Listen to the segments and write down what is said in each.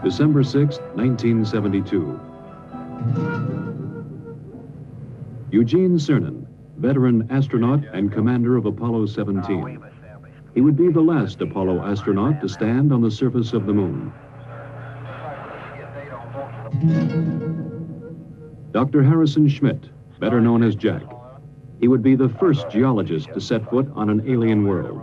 December 6, 1972. Eugene Cernan, veteran astronaut and commander of Apollo 17. He would be the last Apollo astronaut to stand on the surface of the moon. Dr. Harrison Schmitt, better known as Jack. He would be the first geologist to set foot on an alien world.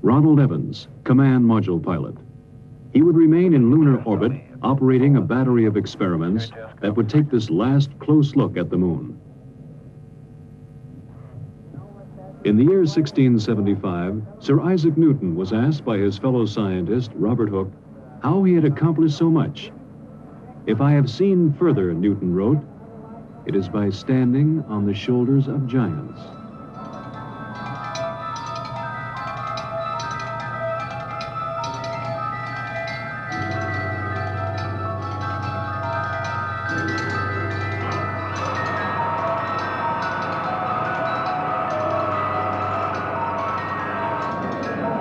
Ronald Evans, command module pilot. He would remain in lunar orbit, operating a battery of experiments that would take this last close look at the moon. In the year 1675, Sir Isaac Newton was asked by his fellow scientist, Robert Hooke, how he had accomplished so much. "If I have seen further," Newton wrote, "it is by standing on the shoulders of giants."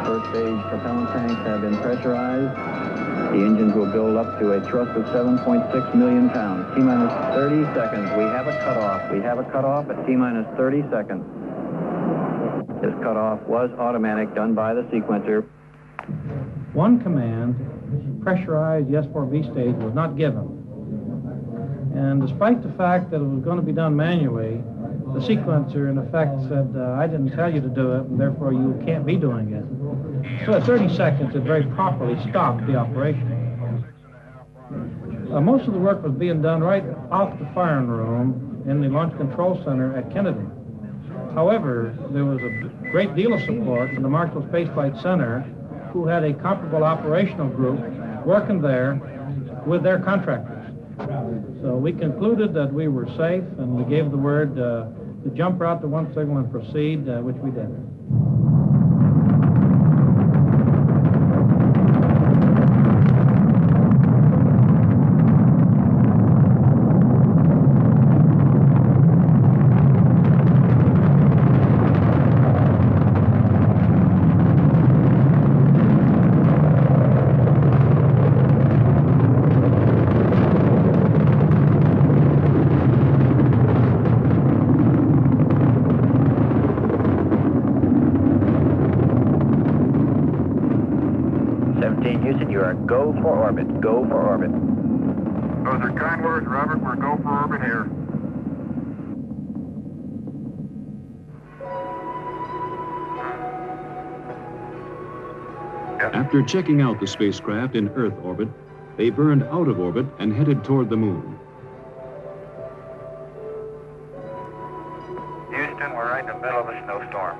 First-stage propellant tanks have been pressurized. The engines will build up to a thrust of 7.6 million pounds. T-minus 30 seconds. We have a cutoff. We have a cutoff at T-minus 30 seconds. This cutoff was automatic, done by the sequencer. One command, pressurized the S-4B stage, was not given. And despite the fact that it was going to be done manually, the sequencer, in effect, said, I didn't tell you to do it, and therefore you can't be doing it. So at 30 seconds, it very properly stopped the operation. Most of the work was being done right off the firing room in the Launch Control Center at Kennedy. However, there was a great deal of support from the Marshall Space Flight Center, who had a comparable operational group working there with their contractors. So we concluded that we were safe, and we gave the word to jump route to one signal and proceed, which we did. Houston, you are go for orbit. Go for orbit. Those are kind words, Robert. We're go for orbit here. After checking out the spacecraft in Earth orbit, they burned out of orbit and headed toward the moon. Houston, we're right in the middle of a snowstorm.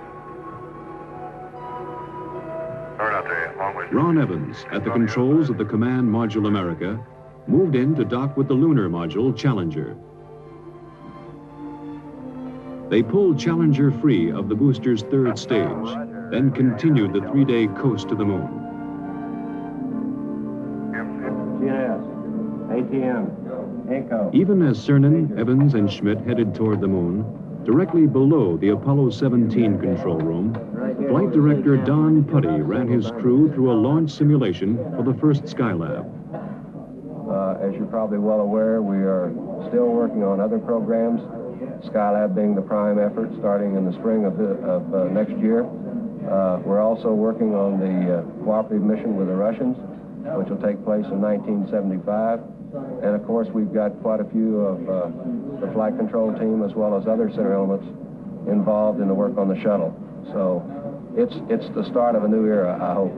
Ron Evans, at the controls of the Command Module America, moved in to dock with the lunar module Challenger. They pulled Challenger free of the booster's third stage, then continued the 3-day coast to the moon. GNS, ATM, Echo. Even as Cernan, Evans, and Schmitt headed toward the moon, directly below the Apollo 17 control room, Flight Director Don Putty ran his crew through a launch simulation for the first Skylab. As you're probably well aware, we are still working on other programs, Skylab being the prime effort starting in the spring of next year. We're also working on the cooperative mission with the Russians, which will take place in 1975. And of course, we've got quite a few of the flight control team as well as other center elements involved in the work on the shuttle. So it's the start of a new era, I hope.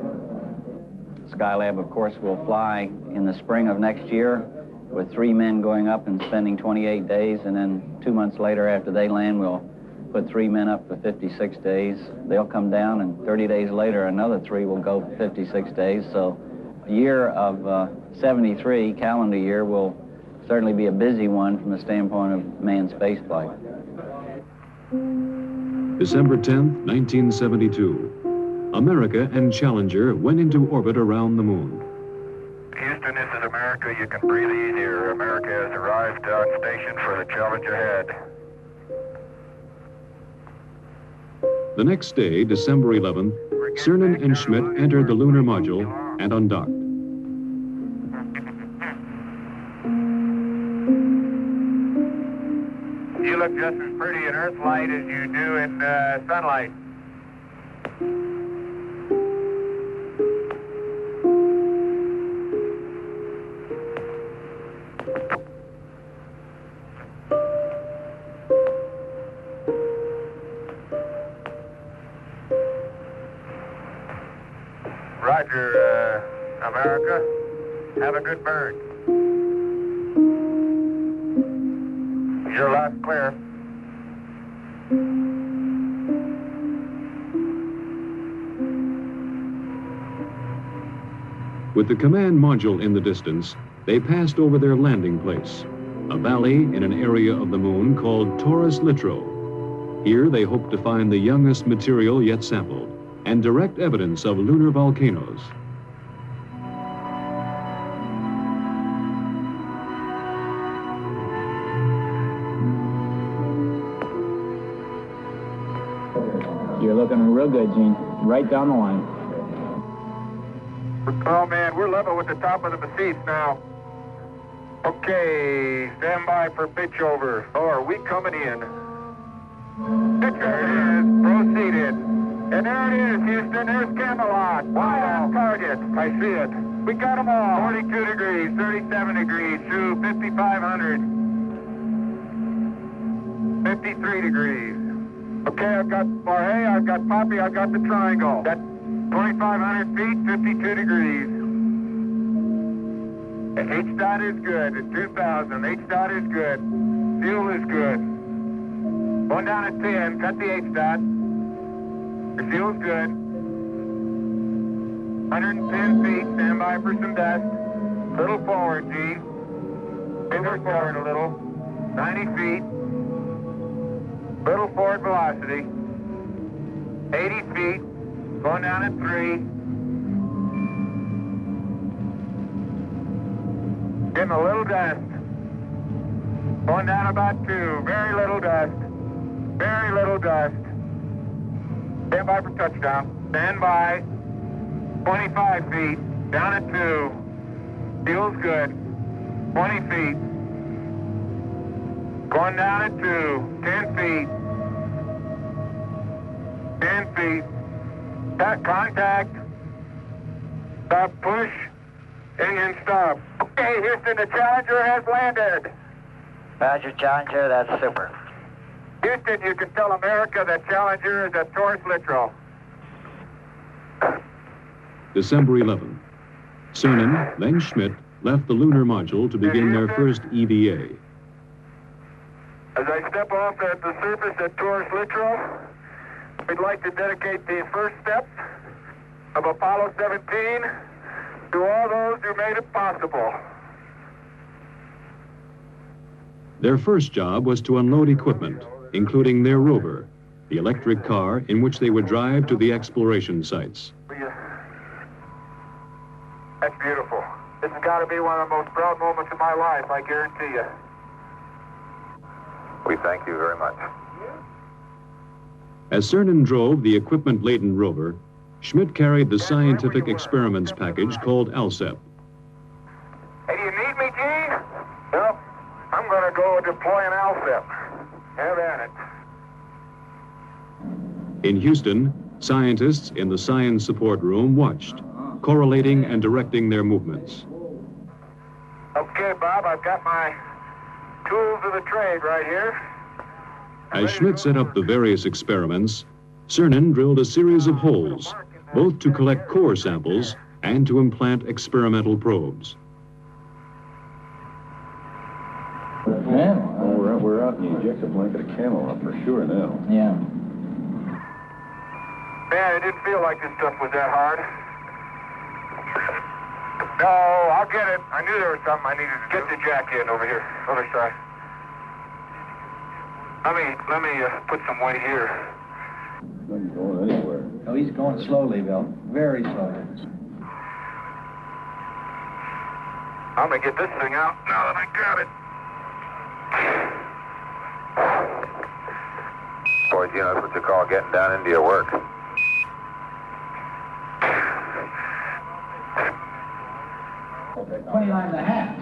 Skylab, of course, will fly in the spring of next year with 3 men going up and spending 28 days, and then 2 months later after they land, we'll put 3 men up for 56 days. They'll come down, and 30 days later, another 3 will go for 56 days. So the year of 73, calendar year, will certainly be a busy one from the standpoint of manned spaceflight. December 10th, 1972. America and Challenger went into orbit around the moon. Houston, this is America. You can breathe easier. America has arrived on station for the challenge ahead. The next day, December 11th, Cernan and Schmidt entered the lunar module and undocked. You look just as pretty in Earth light as you do in sunlight. Roger, America. Have a good burn. Your lot's clear. With the command module in the distance, they passed over their landing place, a valley in an area of the moon called Taurus Littrow. Here they hoped to find the youngest material yet sampled and direct evidence of lunar volcanoes. You're looking real good, Gene. Right down the line. Oh, man, we're level with the top of the Mesquite now. Okay, stand by for pitch over. Oh, are we coming in? There it is. Proceeded. And there it is, Houston. There's Camelot. Wide on target. I see it. We got them all. 42 degrees, 37 degrees, through 5,500. 53 degrees. Okay, I've got Marhay, I've got Poppy, I've got the triangle. That's 2,500 feet, 52 degrees. H-dot is good at 2,000. H-dot is good. Fuel is good. Going down at 10, cut the H-dot. The fuel's good. 110 feet, stand by for some dust. Little forward, G. Finger forward a little. 90 feet. Little forward velocity. 80 feet. Going down at 3. Getting a little dust. Going down about 2. Very little dust. Very little dust. Stand by for touchdown. Stand by. 25 feet. Down at 2. Feels good. 20 feet. Going down at 2. 10 feet. 10 feet. Contact. Stop, push. Engine stop. Okay, Houston, the Challenger has landed. Roger, Challenger, that's super. Houston, you can tell America that Challenger is at Taurus Littrow. December 11th. Cernan, then Schmidt, left the lunar module to begin their first EVA. As I step off at the surface at Taurus Littrow, we'd like to dedicate the first step of Apollo 17 to all those who made it possible. Their first job was to unload equipment, including their rover, the electric car in which they would drive to the exploration sites. That's beautiful. This has got to be one of the most proud moments of my life, I guarantee you. We thank you very much. As Cernan drove the equipment-laden rover, Schmidt carried the scientific experiments package called ALSEP. Hey, do you need me, Gene? No. I'm going to go deploy an ALSEP. Have at it. In Houston, scientists in the science support room watched, correlating and directing their movements. Okay, Bob, I've got my tools of the trade right here. As Schmidt set up the various experiments, Cernan drilled a series of holes, both to collect core samples and to implant experimental probes. Yeah. Oh, we're out in the ejector blanket of Camelot for sure now. Yeah. Man, it didn't feel like this stuff was that hard. No, I'll get it. I knew there was something I needed to get the jack in over here, other side. Let me put some weight here. Not going anywhere. Oh, he's going slowly, Bill. Very slowly. I'm gonna get this thing out now that I got it. Boy, knowledge, you know, that's what you call getting down into your work.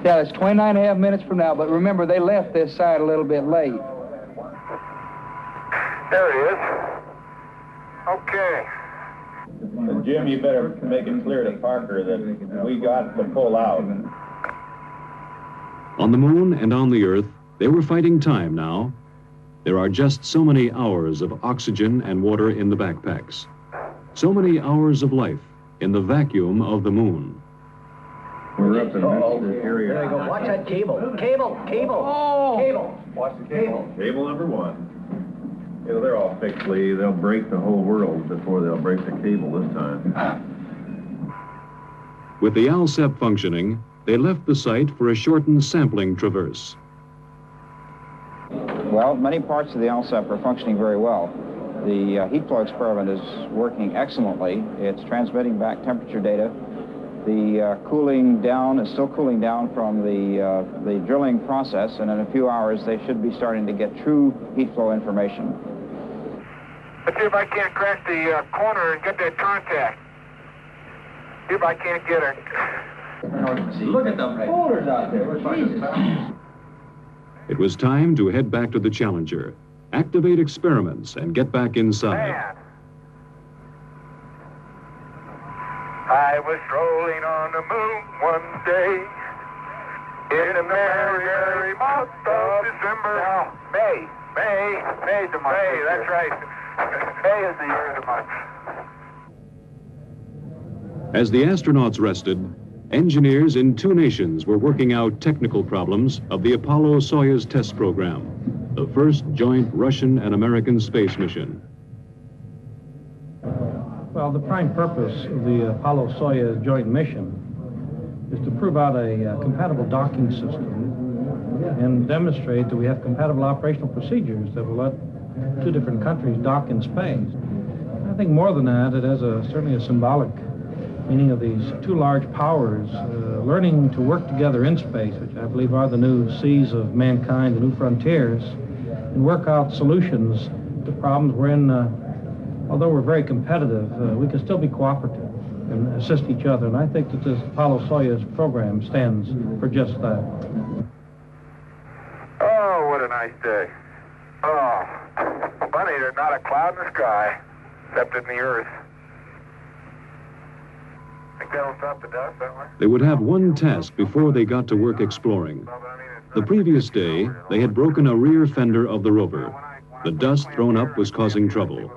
Yeah, it's 29.5 minutes from now, but remember, they left this side a little bit late. There it is. Okay. Jim, you better make it clear to Parker that we got to pull out. On the moon and on the Earth, they were fighting time now. There are just so many hours of oxygen and water in the backpacks. So many hours of life in the vacuum of the moon. We're up in this area. There you go. Watch that cable. Cable. Oh! Cable. Watch the cable. Cable number 1. You know, they're all fixed, Lee. They'll break the whole world before they'll break the cable this time. With the ALSEP functioning, they left the site for a shortened sampling traverse. Well, many parts of the ALSEP are functioning very well. The heat flow experiment is working excellently. It's transmitting back temperature data. The cooling down is still cooling down from the drilling process, and in a few hours they should be starting to get true heat flow information. Let's see if I can't crack the corner and get that contact. See if I can't get her. Look at the boulders out there. Jesus. It was time to head back to the Challenger, activate experiments, and get back inside. Man. I was strolling on the moon one day in the merry, merry month of December. No, May. May's the month. May, that's right. May is the year of the month. As the astronauts rested, engineers in 2 nations were working out technical problems of the Apollo-Soyuz test program, the first joint Russian and American space mission. Well, the prime purpose of the Apollo-Soyuz joint mission is to prove out a compatible docking system and demonstrate that we have compatible operational procedures that will let 2 different countries dock in space. I think more than that, it has certainly a symbolic meaning of these 2 large powers learning to work together in space, which I believe are the new seas of mankind, the new frontiers, and work out solutions to problems wherein, although we're very competitive, we can still be cooperative and assist each other. And I think that this Apollo-Soyuz program stands for just that. Oh, what a nice day. Oh, funny, there's not a cloud in the sky, except in the earth. Think that'll stop the dust, that way? They would have one task before they got to work exploring. The previous day, they had broken a rear fender of the rover. The dust thrown up was causing trouble.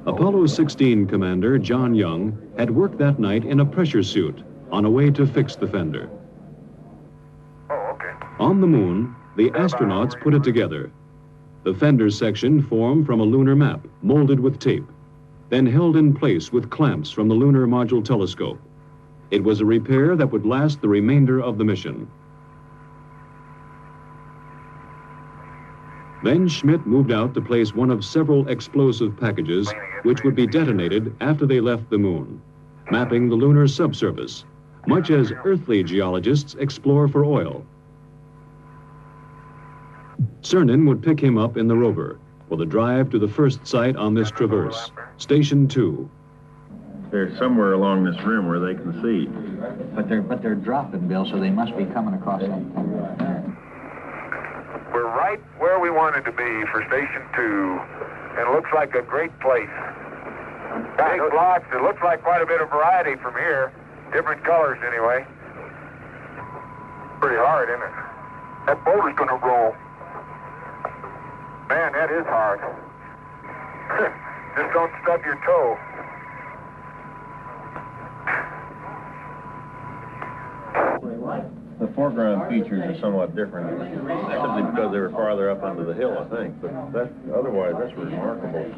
Apollo 16 commander John Young had worked that night in a pressure suit on a way to fix the fender. Oh, okay. On the moon, the astronauts put it together. The fender section formed from a lunar map, molded with tape, then held in place with clamps from the Lunar Module Telescope. It was a repair that would last the remainder of the mission. Then Schmidt moved out to place one of several explosive packages which would be detonated after they left the moon, mapping the lunar subsurface, much as earthly geologists explore for oil. Cernan would pick him up in the rover for the drive to the first site on this traverse, Station 2. They're somewhere along this rim where they can see. But they're dropping, Bill, so they must be coming across something. We're right where we wanted to be for Station 2, and it looks like a great place. Big blocks, it looks like quite a bit of variety from here. Different colors, anyway. Pretty hard, isn't it? That boulder's gonna roll. Man, that is hard. Just don't stub your toe. The foreground features are somewhat different, simply because they were farther up onto the hill, I think. But otherwise, that's remarkable.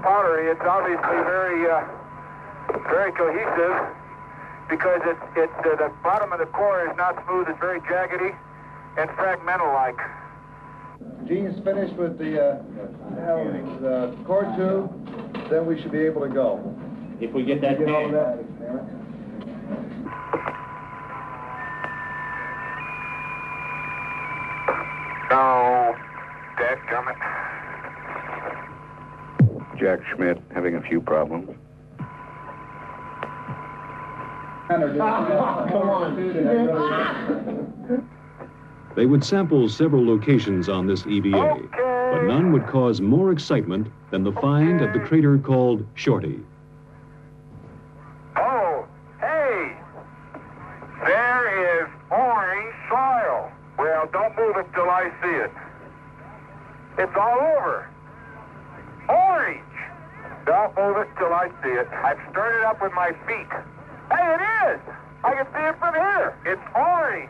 Pottery, it's obviously very cohesive because the bottom of the core is not smooth, it's very jaggedy and fragmental-like. Gene's finished with the core tube, then we should be able to go. If we get that man. No, dadgummit. Jack Schmidt, having a few problems. Come on. They would sample several locations on this EVA, but none would cause more excitement than the find of the crater called Shorty. Oh, hey! There is orange soil. Well, don't move it till I see it. It's all over. Orange! Don't move it till I see it. I've stirred it up with my feet. Hey, it is! I can see it from here. It's orange.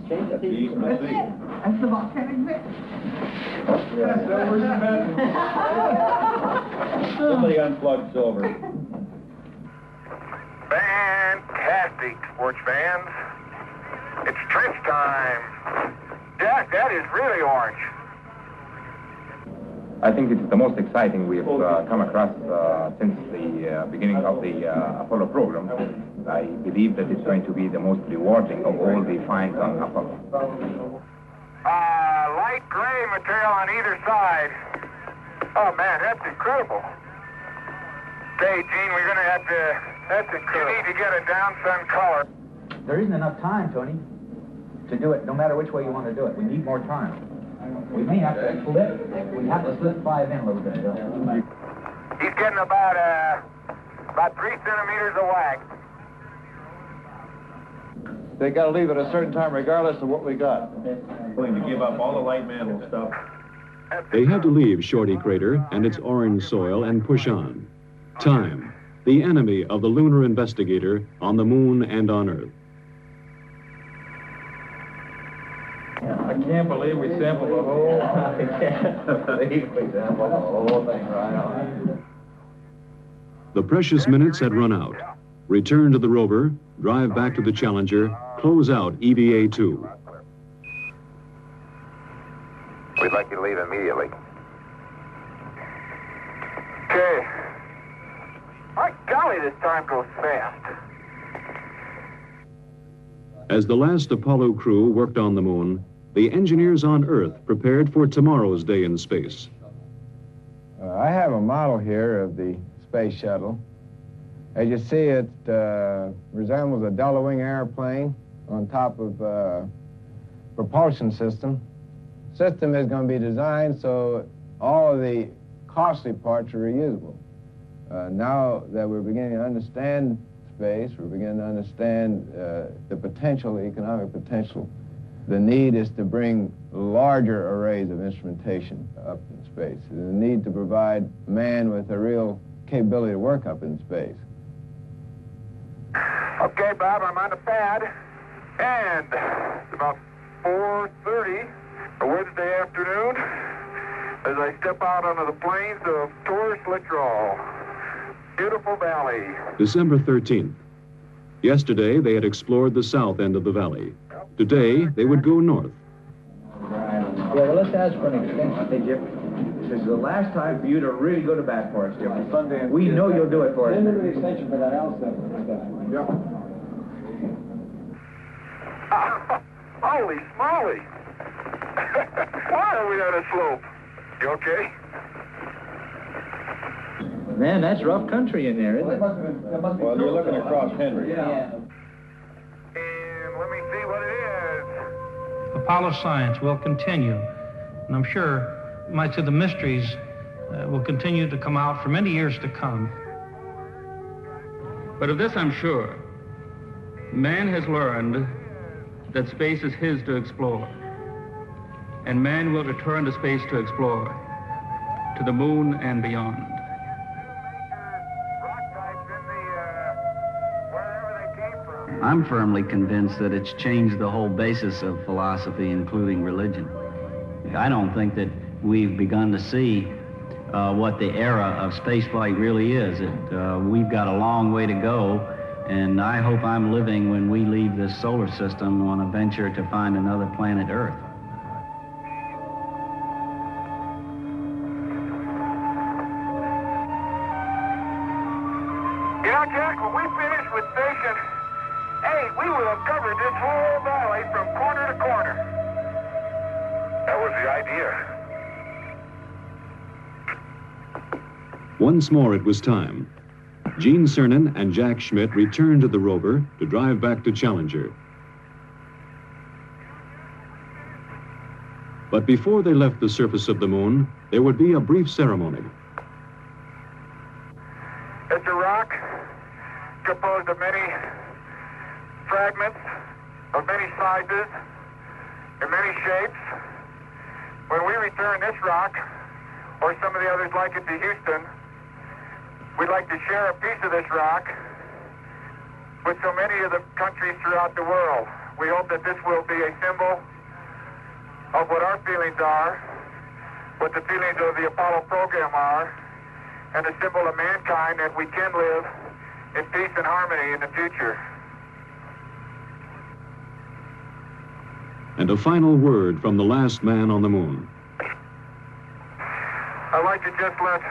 That's the volcanic mix. Somebody unplugged silver. Fantastic, sports fans. It's trench time. Jack, that is really orange. I think it's the most exciting we've come across since the beginning of the Apollo program. I believe that it's going to be the most rewarding of all the finds on Apollo. Light gray material on either side. Oh, man, that's incredible. Hey, Gene, we're going to have to... That's incredible. You need to get a down sun color. There isn't enough time, Tony, to do it no matter which way you want to do it. We need more time. We may have to slip. We have to slip 5 in a little bit. He's getting about 3 centimeters of wax. They got to leave at a certain time regardless of what we got. Willing to give up all the light mantle stuff. They had to leave Shorty Crater and its orange soil and push on. Time, the enemy of the lunar investigator on the moon and on Earth. I can't believe we sampled the whole... I can't believe we sampled the whole thing right on. The precious minutes had run out. Return to the rover, drive back to the Challenger, close out EVA-2. We'd like you to leave immediately. Okay. My golly, this time goes fast. As the last Apollo crew worked on the moon, the engineers on Earth prepared for tomorrow's day in space. I have a model here of the space shuttle. As you see, it resembles a double-wing airplane on top of a propulsion system. System is going to be designed so all of the costly parts are reusable. Now that we're beginning to understand space, we're beginning to understand the potential, the economic potential, the need is to bring larger arrays of instrumentation up in space. The need to provide man with a real capability to work up in space. Okay, Bob, I'm on the pad, and it's about 4:30 a Wednesday afternoon as I step out onto the plains of Torres Littoral. Beautiful valley. December 13th. Yesterday, they had explored the south end of the valley. Today, they would go north. Yeah, well, let's ask for an extension. Hey, Jim, this is the last time for you to really go to bat for us, Jim. We know you'll do it for us. Send an extension for that L7. Yeah. Holy smoly! Why are we on a slope? You okay? Man, that's rough country in there, isn't it? Well, you're looking across Henry. Yeah. And let me see what it is. Apollo science will continue, and I'm sure much of the mysteries will continue to come out for many years to come. But of this I'm sure. Man has learned that space is his to explore. And man will return to space to explore, to the moon and beyond. I'm firmly convinced that it's changed the whole basis of philosophy, including religion. I don't think that we've begun to see what the era of spaceflight really is. We've got a long way to go, and I hope I'm living when we leave this solar system on a venture to find another planet Earth. You know, Jack, when we finish with Station 8, we will have covered this whole valley from corner to corner. That was the idea. Once more it was time. Gene Cernan and Jack Schmitt returned to the rover to drive back to Challenger. But before they left the surface of the moon, there would be a brief ceremony. It's a rock composed of many fragments, of many sizes, and many shapes. When we return this rock, or some of the others like it, to Houston, we'd like to share a piece of this rock with so many of the countries throughout the world. We hope that this will be a symbol of what our feelings are, what the feelings of the Apollo program are, and a symbol of mankind that we can live in peace and harmony in the future. And a final word from the last man on the moon. I'd like to just let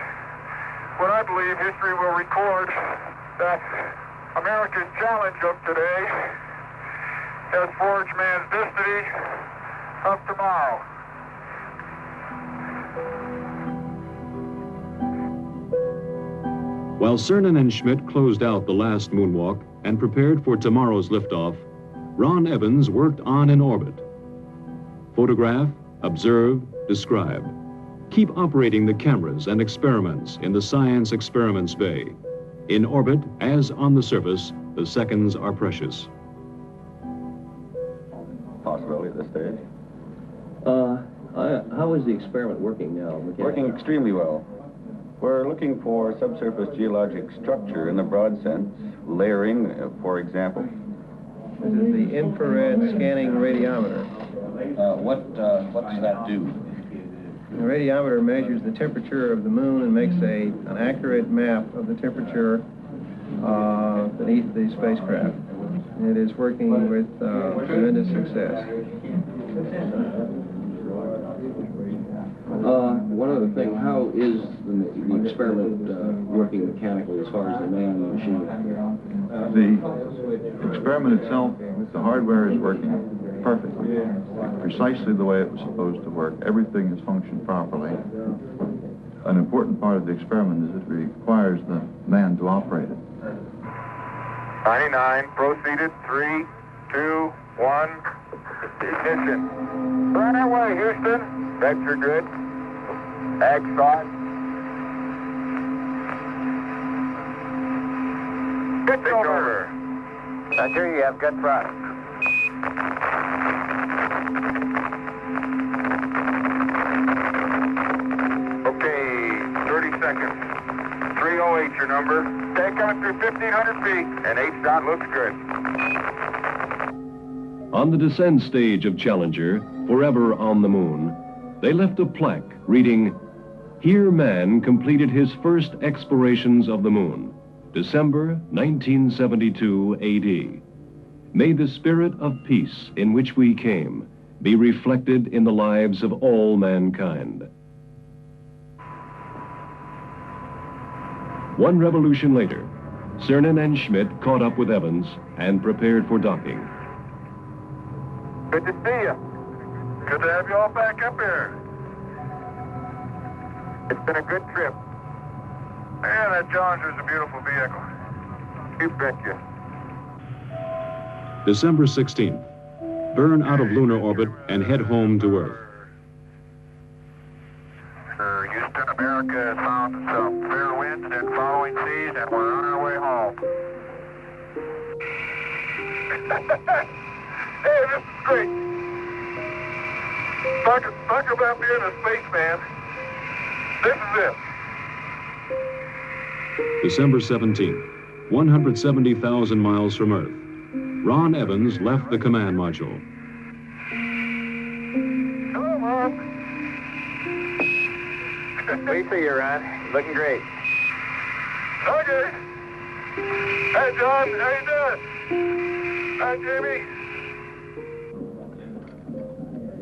what I believe history will record, that America's challenge of today has forged man's destiny of tomorrow. While Cernan and Schmitt closed out the last moonwalk and prepared for tomorrow's liftoff, Ron Evans worked on in orbit. Photograph, observe, describe. Keep operating the cameras and experiments in the Science Experiments Bay. In orbit, as on the surface, the seconds are precious. Possibility at this stage. How is the experiment working now? Working extremely well. We're looking for subsurface geologic structure in the broad sense, layering, for example. This is the infrared scanning radiometer. What does that do? The radiometer measures the temperature of the moon and makes an accurate map of the temperature beneath the spacecraft. It is working with tremendous success. One other thing, how is the experiment working mechanically as far as the man and the machine? The experiment itself, the hardware is working perfectly, precisely the way it was supposed to work. Everything has functioned properly. An important part of the experiment is it requires the man to operate it. 99, proceeded, 3, 2, 1, ignition. Right away, Houston. Vector good. Ag thought. Pitch over. Roger, you have good thrust. Okay, 30 seconds. 308 your number. Take coming through 1,500 feet, and H-dot looks good. On the descent stage of Challenger, forever on the moon, they left a plaque reading, "Here man completed his first explorations of the moon, December 1972 AD. May the spirit of peace in which we came be reflected in the lives of all mankind." One revolution later, Cernan and Schmitt caught up with Evans and prepared for docking. Good to see you. Good to have you all back up here. It's been a good trip. Man, that Challenger's a beautiful vehicle. You betcha. December 16th. Burn out of lunar orbit and head home to Earth. Houston, America has found some fair winds and following seas, and we're on our way home. Hey, this is great. Talk about being a spaceman. This is it. December 17th, 170,000 miles from Earth. Ron Evans left the command module. Hello, Mom. We see you, Ron. Looking great. Okay. Hey, John. How you doing? Hi, Jamie.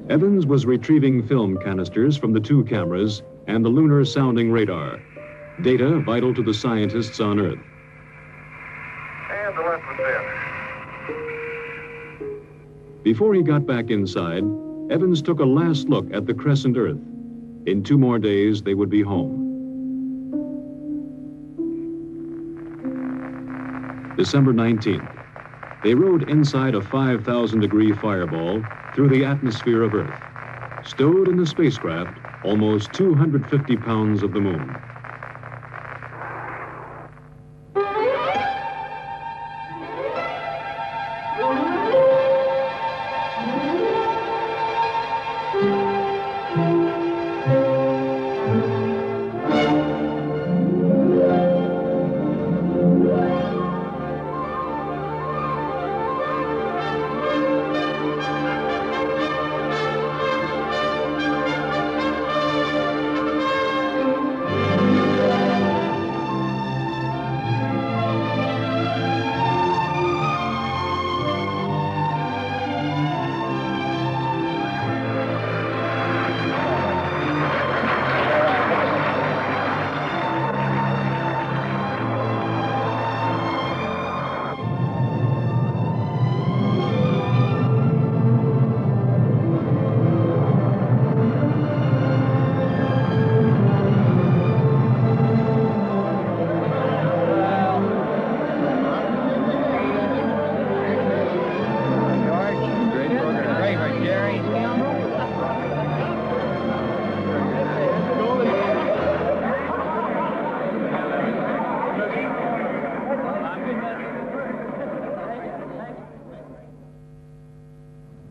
Evans was retrieving film canisters from the two cameras and the lunar sounding radar, data vital to the scientists on Earth. And the left was in. Before he got back inside, Evans took a last look at the crescent Earth. In 2 more days, they would be home. December 19th. They rode inside a 5,000-degree fireball through the atmosphere of Earth. Stowed in the spacecraft, almost 250 pounds of the moon.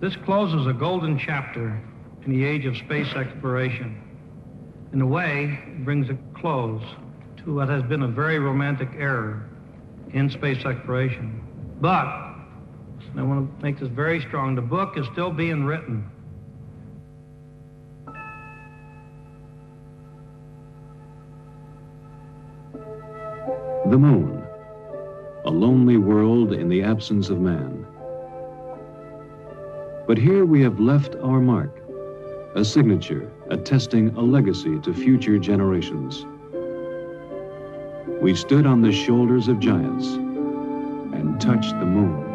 This closes a golden chapter in the age of space exploration. In a way, it brings a close to what has been a very romantic era in space exploration. But, and I want to make this very strong, the book is still being written. The moon, a lonely world in the absence of man. But here we have left our mark, a signature attesting a legacy to future generations. We stood on the shoulders of giants and touched the moon.